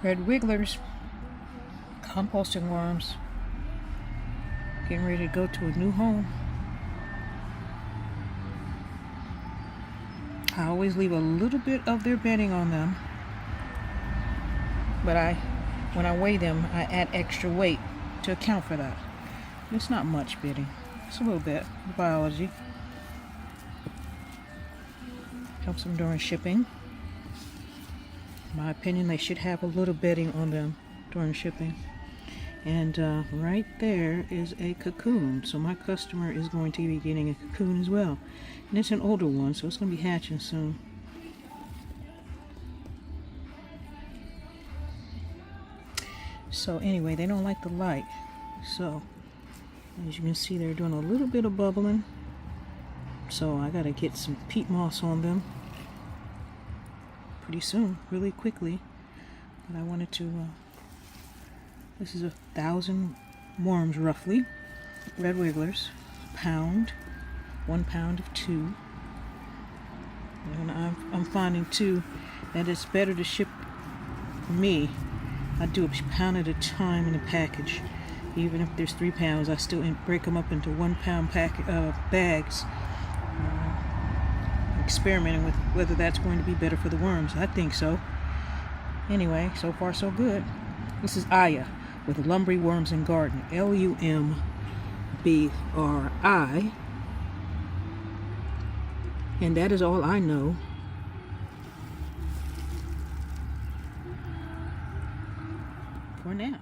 Red wigglers, composting worms, getting ready to go to a new home. I always leave a little bit of their bedding on them, but when I weigh them, I add extra weight to account for that. It's not much bedding, it's a little bit. Biology helps them during shipping. In my opinion, they should have a little bedding on them during shipping. And right there is a cocoon, so my customer is going to be getting a cocoon as well, and it's an older one, so it's going to be hatching soon. So anyway, they don't like the light, so as you can see, they're doing a little bit of bubbling, so I gotta get some peat moss on them pretty soon, really quickly. But I wanted to this is 1,000 worms roughly, red wigglers, pound, 1 pound of 2. And I'm finding too that it's better to ship, for me, I do a pound at a time in a package. Even if there's 3 pounds, I still break them up into 1 pound bags. Experimenting with whether that's going to be better for the worms. I think so. Anyway, so far so good. This is Aya with Lumbry Worms and Garden. Lumbri. And that is all I know. For now.